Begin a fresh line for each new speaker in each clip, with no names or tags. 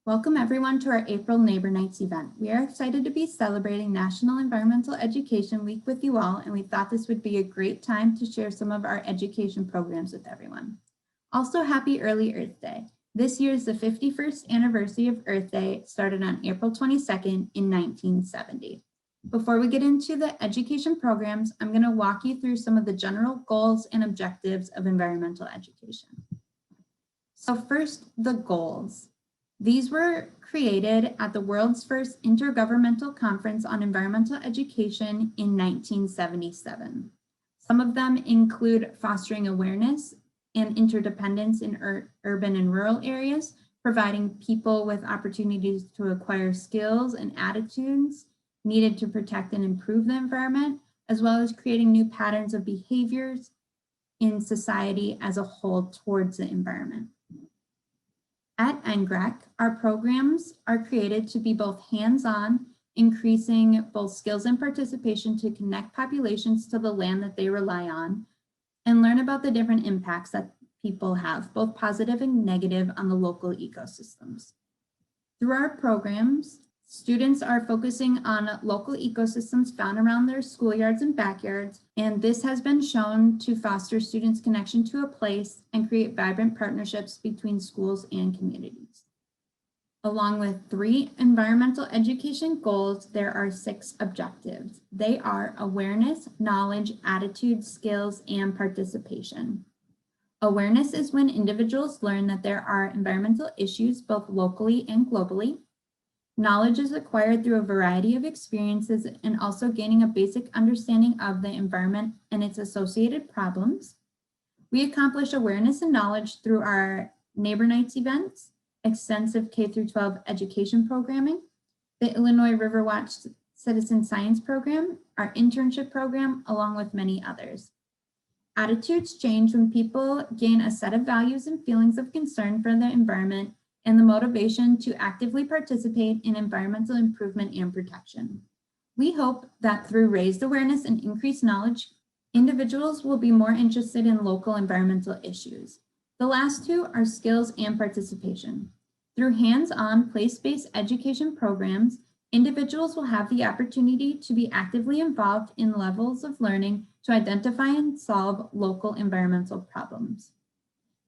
Welcome everyone to our April Neighbor Nights event. We are excited to be celebrating National Environmental Education Week with you all, and we thought this would be a great time to share some of our education programs with everyone. Also, happy early Earth Day. This year is the 51st anniversary of Earth Day, started on April 22nd in 1970. Before we get into the education programs, I'm going to walk you through some of the general goals and objectives of environmental education. So first, the goals. These were created at the world's first intergovernmental conference on environmental education in 1977. Some of them include fostering awareness and interdependence in urban and rural areas, providing people with opportunities to acquire skills and attitudes needed to protect and improve the environment, as well as creating new patterns of behaviors in society as a whole towards the environment. At NGREC, our programs are created to be both hands-on, increasing both skills and participation to connect populations to the land that they rely on, and learn about the different impacts that people have, both positive and negative, on the local ecosystems. Through our programs, students are focusing on local ecosystems found around their schoolyards and backyards, and this has been shown to foster students' connection to a place and create vibrant partnerships between schools and communities. Along with 3 environmental education goals, there are 6 objectives. They are awareness, knowledge, attitude, skills, and participation. Awareness is when individuals learn that there are environmental issues both locally and globally. Knowledge is acquired through a variety of experiences and also gaining a basic understanding of the environment and its associated problems. We accomplish awareness and knowledge through our Neighbor Nights events, extensive K-12 education programming, the Illinois River Watch Citizen Science Program, our internship program, along with many others. Attitudes change when people gain a set of values and feelings of concern for the environment and the motivation to actively participate in environmental improvement and protection. We hope that through raised awareness and increased knowledge, individuals will be more interested in local environmental issues. The last 2 are skills and participation. Through hands-on place-based education programs, individuals will have the opportunity to be actively involved in levels of learning to identify and solve local environmental problems.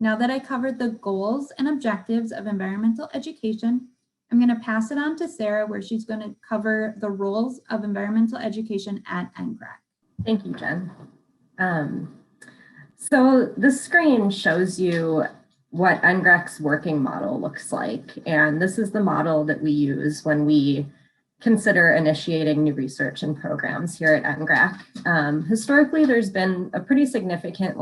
Now that I covered the goals and objectives of environmental education, I'm going to pass it on to Sarah, where she's going to cover the roles of environmental education at NGREC.
Thank you, Jen. So the screen shows you what NGREC's working model looks like. And this is the model that we use when we consider initiating new research and programs here at NGREC. Historically, there's been a pretty significant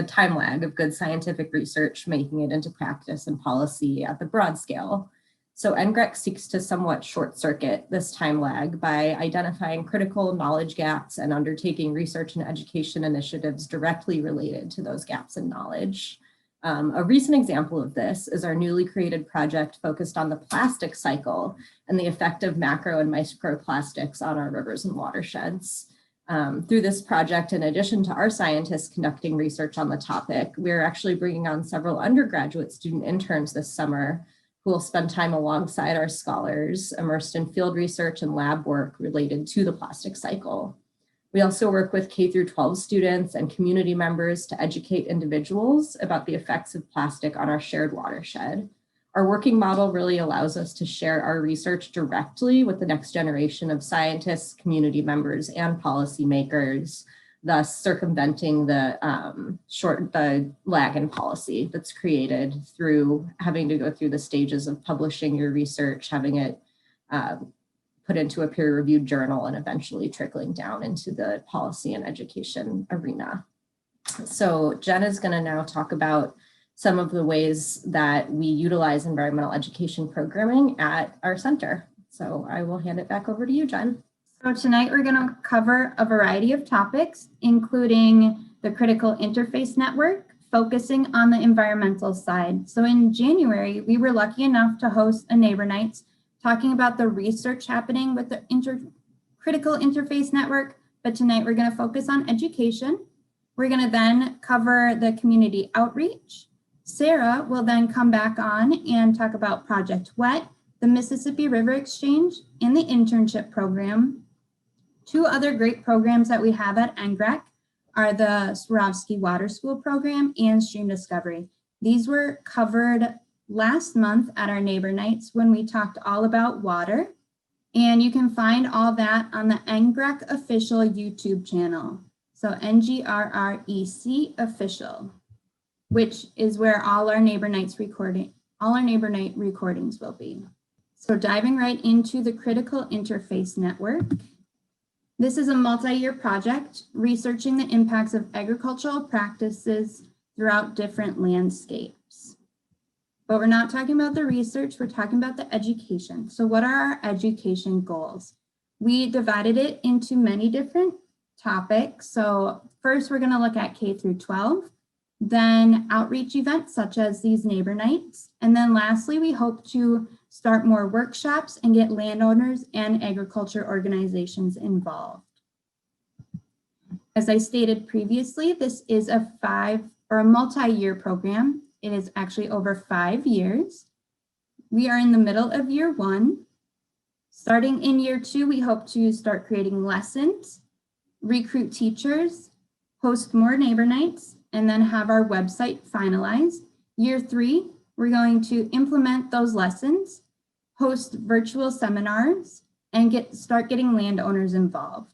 time lag of good scientific research making it into practice and policy at the broad scale. So NGREC seeks to somewhat short circuit this time lag by identifying critical knowledge gaps and undertaking research and education initiatives directly related to those gaps in knowledge. A recent example of this is our newly created project focused on the plastic cycle and the effect of macro and microplastics on our rivers and watersheds. Through this project, in addition to our scientists conducting research on the topic, we're actually bringing on several undergraduate student interns this summer who will spend time alongside our scholars immersed in field research and lab work related to the plastic cycle. We also work with K-12 students and community members to educate individuals about the effects of plastic on our shared watershed. Our working model really allows us to share our research directly with the next generation of scientists, community members, and policymakers, thus circumventing the lag in policy that's created through having to go through the stages of publishing your research, having it put into a peer-reviewed journal, and eventually trickling down into the policy and education arena. So Jen is going to now talk about some of the ways that we utilize environmental education programming at our center. So I will hand it back over to you, Jen.
So tonight we're going to cover a variety of topics, including the critical interface network, focusing on the environmental side. So in January, we were lucky enough to host a Neighbor Nights talking about the research happening with the critical interface network, but tonight we're going to focus on education. We're going to then cover the community outreach, Sarah will then come back on and talk about Project WET, the Mississippi River Exchange, and the Internship Program. Two other great programs that we have at NGREC are the Swarovski Water School Program and Stream Discovery. These were covered last month at our neighbor nights when we talked all about water. And you can find all that on the NGREC official YouTube channel. So NGRREC official, which is where all our neighbor night recordings will be. So diving right into the Critical Interface Network. This is a multi-year project researching the impacts of agricultural practices throughout different landscapes. But we're not talking about the research, we're talking about the education. So what are our education goals? We divided it into many different topics. So first we're gonna look at K through 12, then outreach events such as these neighbor nights. And then lastly, we hope to start more workshops and get landowners and agriculture organizations involved. As I stated previously, this is a multi-year program. It is actually over 5 years. We are in the middle of year 1. Starting in year 2, we hope to start creating lessons, recruit teachers, host more neighbor nights, and then have our website finalized. Year 3, we're going to implement those lessons, host virtual seminars, and start getting landowners involved.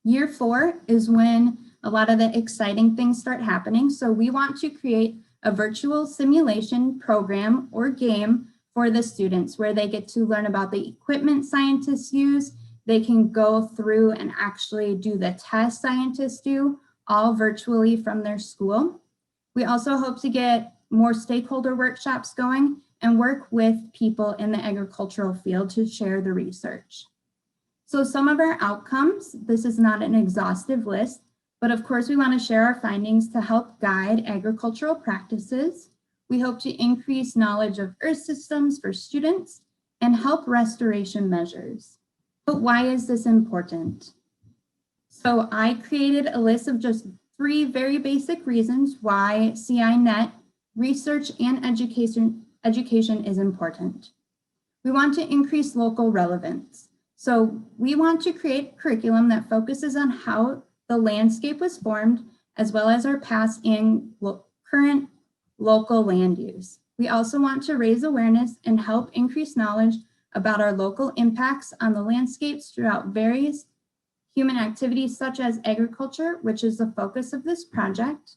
Year 4 is when a lot of the exciting things start happening. So we want to create a virtual simulation program or game for the students where they get to learn about the equipment scientists use. They can go through and actually do the tests scientists do, all virtually from their school. We also hope to get more stakeholder workshops going and work with people in the agricultural field to share the research. So some of our outcomes, this is not an exhaustive list, but of course we want to share our findings to help guide agricultural practices. We hope to increase knowledge of earth systems for students and help restoration measures. But why is this important? So I created a list of just 3 very basic reasons why CINet research and education is important. We want to increase local relevance. So we want to create curriculum that focuses on how the landscape was formed, as well as our past and current local land use. We also want to raise awareness and help increase knowledge about our local impacts on the landscapes throughout various human activities such as agriculture, which is the focus of this project.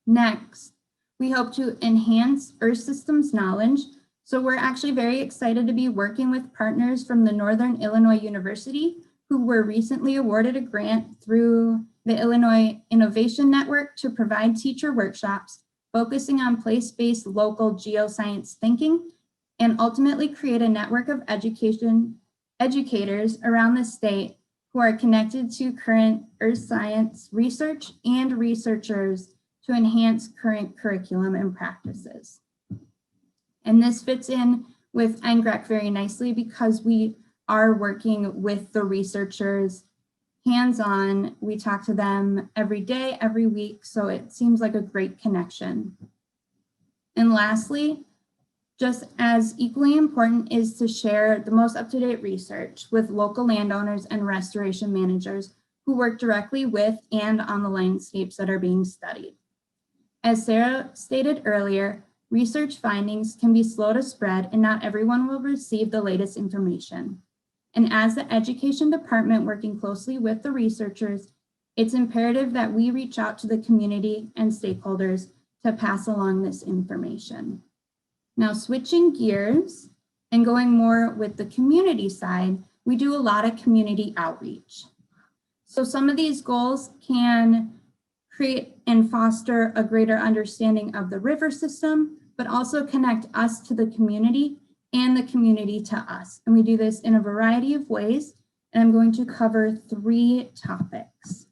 Next, we hope to enhance earth systems knowledge. So we're actually very excited to be working with partners from the Northern Illinois University who were recently awarded a grant through the Illinois Innovation Network to provide teacher workshops focusing on place-based local geoscience thinking and ultimately create a network of educators around the state who are connected to current earth science research and researchers to enhance current curriculum and practices. And this fits in with NGREC very nicely because we are working with the researchers hands-on. We talk to them every day, every week, so it seems like a great connection. And lastly, just as equally important is to share the most up-to-date research with local landowners and restoration managers who work directly with and on the landscapes that are being studied. As Sarah stated earlier, research findings can be slow to spread and not everyone will receive the latest information. And as the education department working closely with the researchers, it's imperative that we reach out to the community and stakeholders to pass along this information. Now, switching gears and going more with the community side, we do a lot of community outreach. So some of these goals can create and foster a greater understanding of the river system, but also connect us to the community and the community to us. And we do this in a variety of ways, and I'm going to cover 3 topics.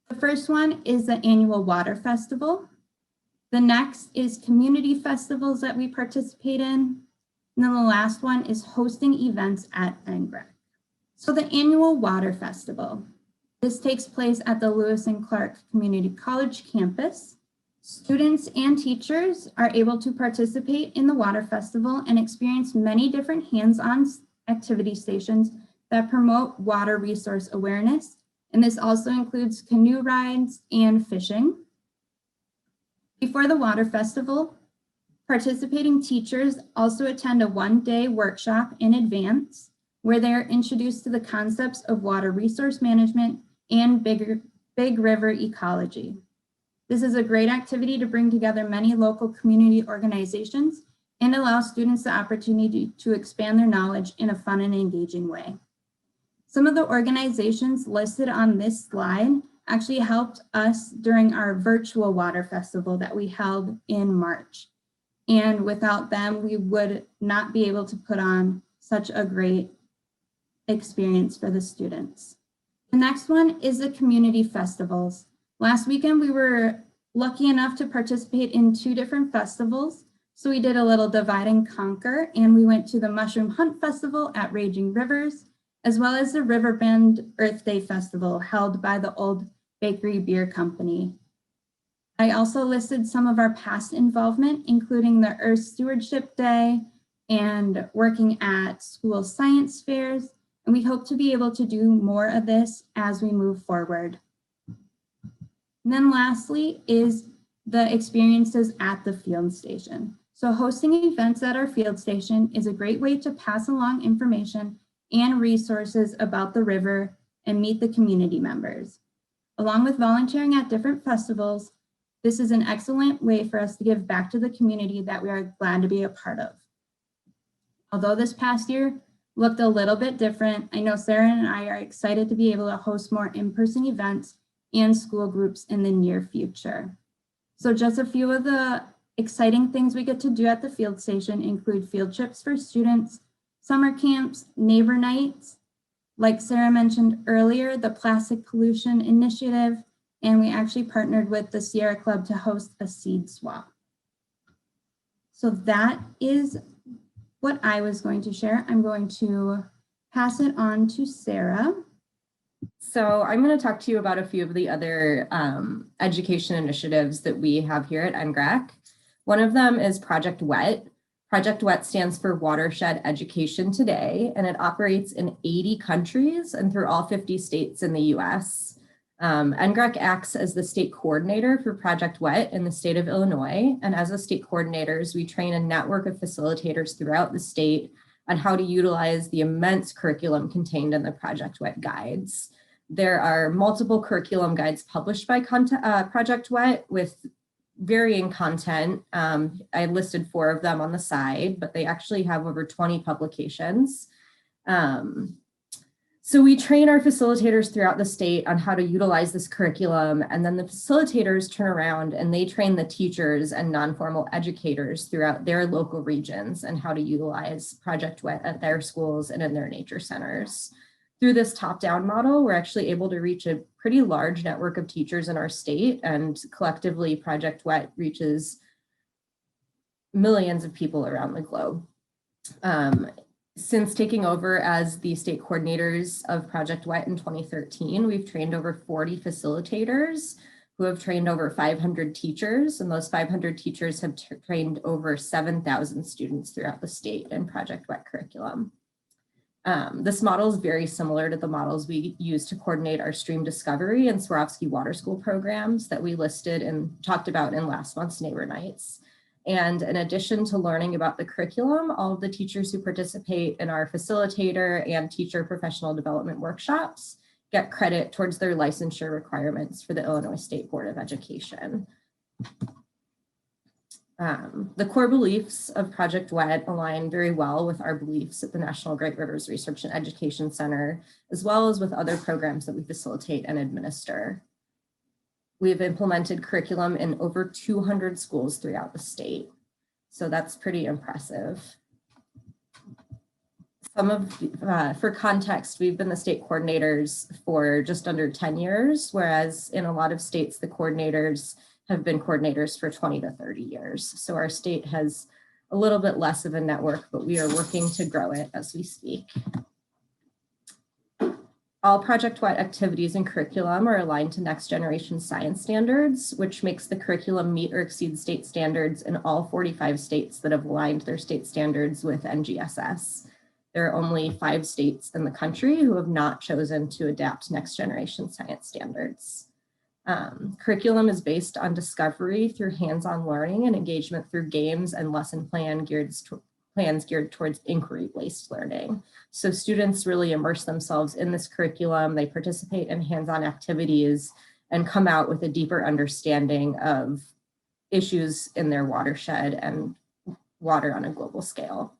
The first one is the annual water festival. The next is community festivals that we participate in. And then the last one is hosting events at NGREC. So the annual water festival. This takes place at the Lewis and Clark Community College campus. Students and teachers are able to participate in the Water Festival and experience many different hands-on activity stations that promote water resource awareness. And this also includes canoe rides and fishing. Before the Water Festival, participating teachers also attend a one-day workshop in advance where they're introduced to the concepts of water resource management and big river ecology. This is a great activity to bring together many local community organizations and allow students the opportunity to expand their knowledge in a fun and engaging way. Some of the organizations listed on this slide actually helped us during our virtual water festival that we held in March. And without them, we would not be able to put on such a great experience for the students. The next one is the community festivals. Last weekend, we were lucky enough to participate in 2 different festivals. So we did a little divide and conquer, and we went to the Mushroom Hunt Festival at Raging Rivers, as well as the Riverbend Earth Day Festival held by the Old Bakery Beer Company. I also listed some of our past involvement, including the Earth Stewardship Day and working at school science fairs, and we hope to be able to do more of this as we move forward. And then lastly is the experiences at the field station. So hosting events at our field station is a great way to pass along information and resources about the river and meet the community members. Along with volunteering at different festivals, this is an excellent way for us to give back to the community that we are glad to be a part of. Although this past year looked a little bit different, I know Sarah and I are excited to be able to host more in-person events and school groups in the near future. So just a few of the exciting things we get to do at the field station include field trips for students, summer camps, neighbor nights, like Sarah mentioned earlier, the Plastic Pollution Initiative, and we actually partnered with the Sierra Club to host a seed swap. So that is what I was going to share. I'm going to pass it on to Sarah.
So I'm going to talk to you about a few of the other education initiatives that we have here at NGREC. One of them is Project WET. Project WET stands for Watershed Education Today, and it operates in 80 countries and through all 50 states in the US. NGREC acts as the state coordinator for Project WET in the state of Illinois. And as a state coordinators, we train a network of facilitators throughout the state on how to utilize the immense curriculum contained in the Project WET guides. There are multiple curriculum guides published by Project WET with varying content. I listed 4 of them on the side, but they actually have over 20 publications. So we train our facilitators throughout the state on how to utilize this curriculum, and then the facilitators turn around and they train the teachers and non-formal educators throughout their local regions and how to utilize Project WET at their schools and in their nature centers. Through this top-down model, we're actually able to reach a pretty large network of teachers in our state, and collectively Project WET reaches millions of people around the globe. Since taking over as the state coordinators of Project WET in 2013, we've trained over 40 facilitators who have trained over 500 teachers, and those 500 teachers have trained over 7,000 students throughout the state in Project WET curriculum. This model is very similar to the models we use to coordinate our stream discovery and Swarovski Water School programs that we listed and talked about in last month's Neighbor Nights. And in addition to learning about the curriculum, all of the teachers who participate in our facilitator and teacher professional development workshops get credit towards their licensure requirements for the Illinois State Board of Education. The core beliefs of Project WET align very well with our beliefs at the National Great Rivers Research and Education Center, as well as with other programs that we facilitate and administer. We have implemented curriculum in over 200 schools throughout the state, so that's pretty impressive. For context, we've been the state coordinators for just under 10 years, whereas in a lot of states, the coordinators have been coordinators for 20 to 30 years. So our state has a little bit less of a network, but we are working to grow it as we speak. All Project WET activities and curriculum are aligned to next generation science standards, which makes the curriculum meet or exceed state standards in all 45 states that have aligned their state standards with NGSS. There are only 5 states in the country who have not chosen to adapt next generation science standards. Curriculum is based on discovery through hands-on learning and engagement through games and lesson plans geared towards inquiry-based learning. So students really immerse themselves in this curriculum, they participate in hands-on activities, and come out with a deeper understanding of issues in their watershed and water on a global scale.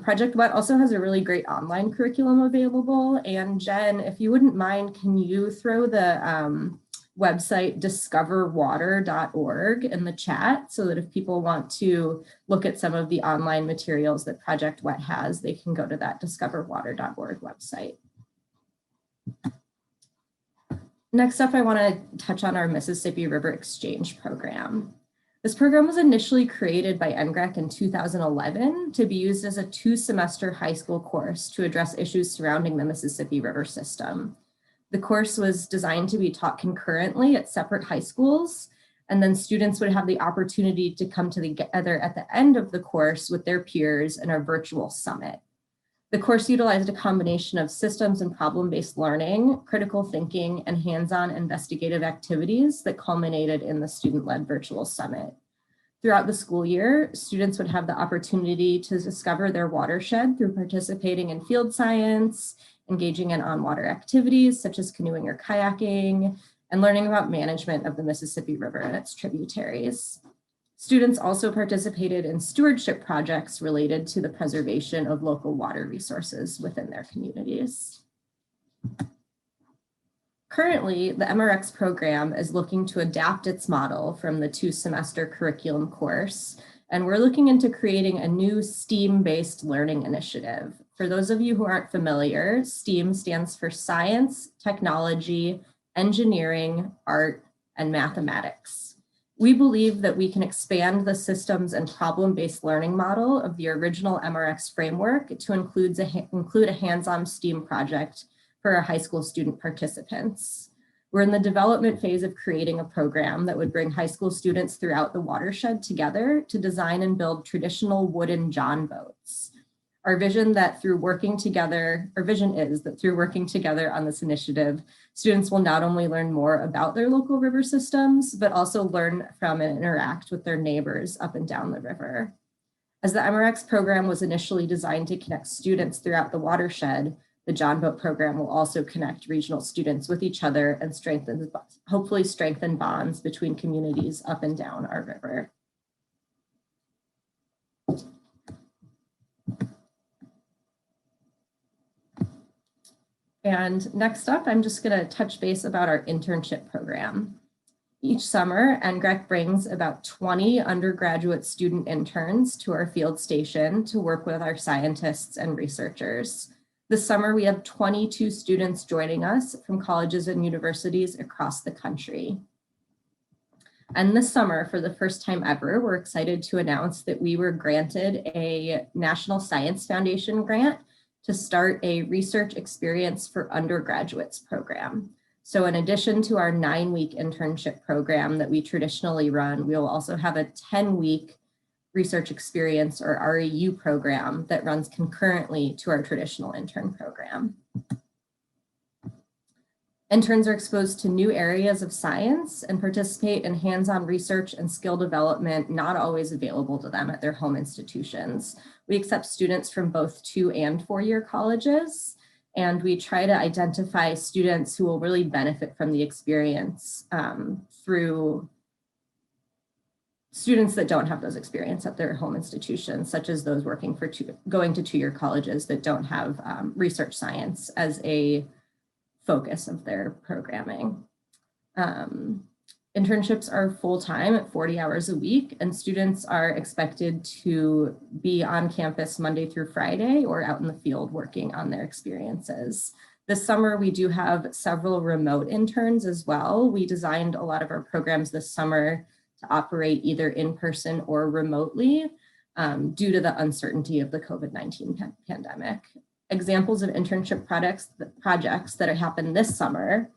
Project WET also has a really great online curriculum available. And Jen, if you wouldn't mind, can you throw the website discoverwater.org in the chat so that if people want to look at some of the online materials that Project WET has, they can go to that discoverwater.org website. Next up, I want to touch on our Mississippi River Exchange program. This program was initially created by NGREC in 2011 to be used as a 2-semester high school course to address issues surrounding the Mississippi River system. The course was designed to be taught concurrently at separate high schools, and then students would have the opportunity to come together at the end of the course with their peers in a virtual summit. The course utilized a combination of systems and problem-based learning, critical thinking, and hands-on investigative activities that culminated in the student-led virtual summit. Throughout the school year, students would have the opportunity to discover their watershed through participating in field science, engaging in on-water activities such as canoeing or kayaking, and learning about management of the Mississippi River and its tributaries. Students also participated in stewardship projects related to the preservation of local water resources within their communities. Currently, the NGREX program is looking to adapt its model from the 2-semester curriculum course, and we're looking into creating a new STEAM-based learning initiative. For those of you who aren't familiar, STEAM stands for science, technology, engineering, art, and mathematics. We believe that we can expand the systems and problem-based learning model of the original NGREX framework to include a hands-on STEAM project for our high school student participants. We're in the development phase of creating a program that would bring high school students throughout the watershed together to design and build traditional wooden john boats. Our vision is that through working together on this initiative, students will not only learn more about their local river systems, but also learn from and interact with their neighbors up and down the river. As the NGREX program was initially designed to connect students throughout the watershed, the John Boat program will also connect regional students with each other and hopefully strengthen bonds between communities up and down our river. And next up, I'm just going to touch base about our internship program. Each summer, NGREC brings about 20 undergraduate student interns to our field station to work with our scientists and researchers. This summer, we have 22 students joining us from colleges and universities across the country. And this summer, for the first time ever, we're excited to announce that we were granted a National Science Foundation grant to start a research experience for undergraduates program. So in addition to our 9-week internship program that we traditionally run, we will also have a 10-week research experience or REU program that runs concurrently to our traditional intern program. Interns are exposed to new areas of science and participate in hands-on research and skill development not always available to them at their home institutions. We accept students from both 2- and 4-year colleges, and we try to identify students who will really benefit from the experience through students that don't have those experience at their home institutions, such as those working for going to 2-year colleges that don't have research science as a focus of their programming. Internships are full-time at 40 hours a week, and students are expected to be on campus Monday through Friday or out in the field working on their experiences. This summer, we do have several remote interns as well. We designed a lot of our programs this summer to operate either in person or remotely due to the uncertainty of the COVID-19 pandemic. Examples of internship projects that happened this summer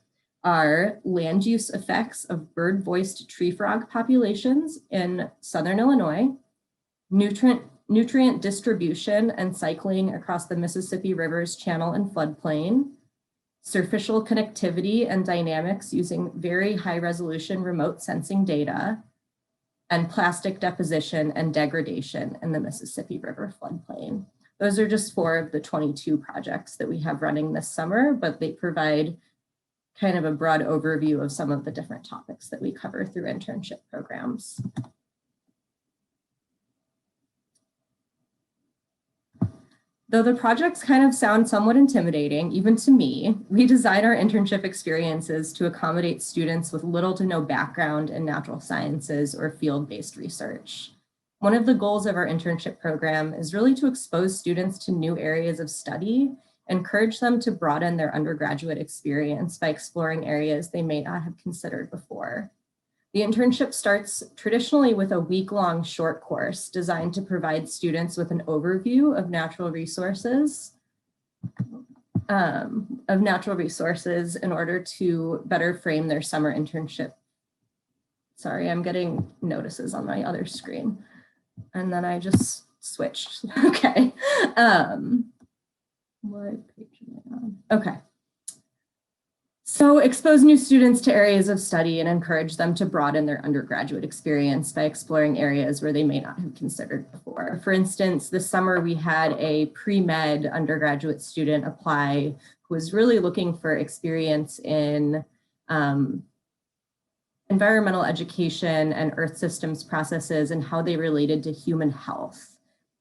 are land use effects of bird-voiced tree frog populations in Southern Illinois, nutrient distribution and cycling across the Mississippi River's channel and floodplain, surficial connectivity and dynamics using very high resolution remote sensing data, and plastic deposition and degradation in the Mississippi River floodplain. Those are just 4 of the 22 projects that we have running this summer, but they provide kind of a broad overview of some of the different topics that we cover through internship programs. Though the projects kind of sound somewhat intimidating, even to me, we design our internship experiences to accommodate students with little to no background in natural sciences or field-based research. One of the goals of our internship program is really to expose students to new areas of study, encourage them to broaden their undergraduate experience by exploring areas they may not have considered before. The internship starts traditionally with a week-long short course designed to provide students with an overview of natural resources in order to better frame their summer internship. Sorry, I'm getting notices on my other screen. And then I just switched. Okay. What page am I on? Okay. So expose new students to areas of study and encourage them to broaden their undergraduate experience by exploring areas where they may not have considered before. For instance, this summer we had a pre-med undergraduate student apply who was really looking for experience in environmental education and earth systems processes and how they related to human health.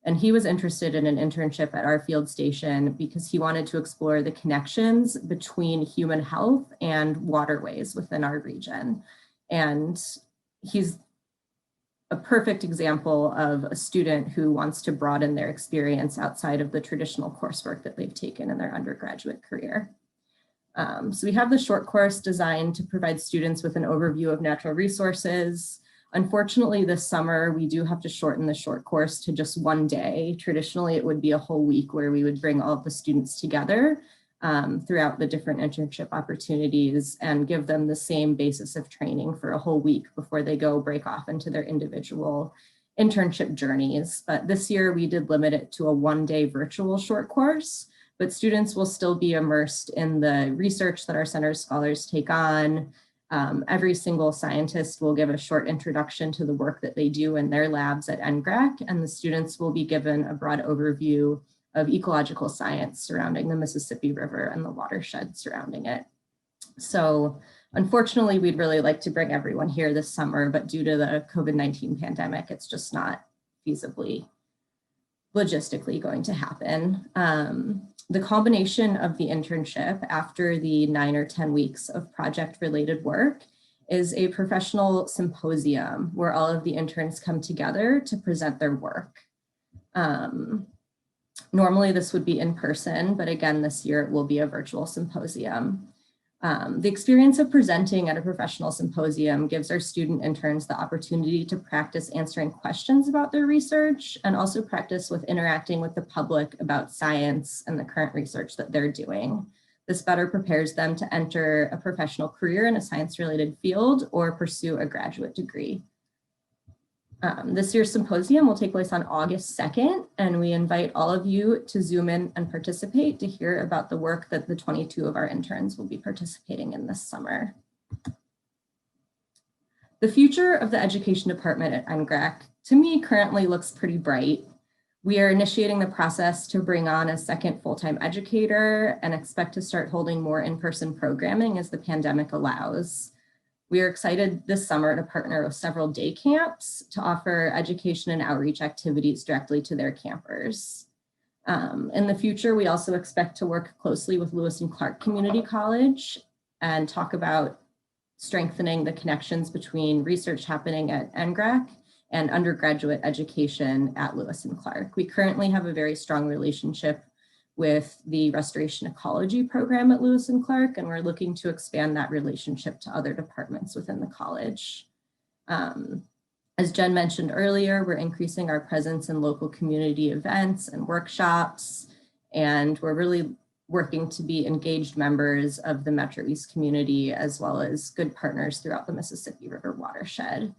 And he was interested in an internship at our field station because he wanted to explore the connections between human health and waterways within our region. And he's a perfect example of a student who wants to broaden their experience outside of the traditional coursework that they've taken in their undergraduate career. So we have the short course designed to provide students with an overview of natural resources. Unfortunately, this summer, we do have to shorten the short course to just 1 day. Traditionally, it would be a whole week where we would bring all of the students together throughout the different internship opportunities and give them the same basis of training for a whole week before they go break off into their individual internship journeys. But this year, we did limit it to a 1-day virtual short course, but students will still be immersed in the research that our Center's scholars take on. Every single scientist will give a short introduction to the work that they do in their labs at NGREC, and the students will be given a broad overview of ecological science surrounding the Mississippi River and the watershed surrounding it. So unfortunately, we'd really like to bring everyone here this summer, but due to the COVID-19 pandemic, it's just not feasibly, logistically going to happen. The combination of the internship after the 9 or 10 weeks of project-related work is a professional symposium where all of the interns come together to present their work. Normally this would be in person, but again, this year it will be a virtual symposium. The experience of presenting at a professional symposium gives our student interns the opportunity to practice answering questions about their research and also practice with interacting with the public about science and the current research that they're doing. This better prepares them to enter a professional career in a science-related field or pursue a graduate degree. This year's symposium will take place on August 2nd, and we invite all of you to Zoom in and participate to hear about the work that the 22 of our interns will be participating in this summer. The future of the education department at NGREC, to me, currently looks pretty bright. We are initiating the process to bring on a second full-time educator and expect to start holding more in-person programming as the pandemic allows. We are excited this summer to partner with several day camps to offer education and outreach activities directly to their campers. In the future, we also expect to work closely with Lewis and Clark Community College and talk about strengthening the connections between research happening at NGREC and undergraduate education at Lewis and Clark. We currently have a very strong relationship with the Restoration Ecology program at Lewis and Clark, and we're looking to expand that relationship to other departments within the college. As Jen mentioned earlier, we're increasing our presence in local community events and workshops, And we're really working to be engaged members of the Metro East community, as well as good partners throughout the Mississippi River watershed.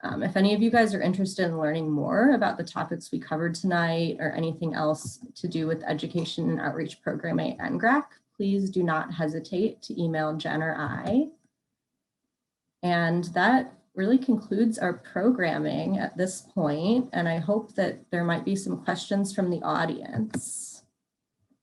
If any of you guys are interested in learning more about the topics we covered tonight or anything else to do with education and outreach programming at NGREC, please do not hesitate to email Jen or I. And that really concludes our programming at this point, and I hope that there might be some questions from the audience.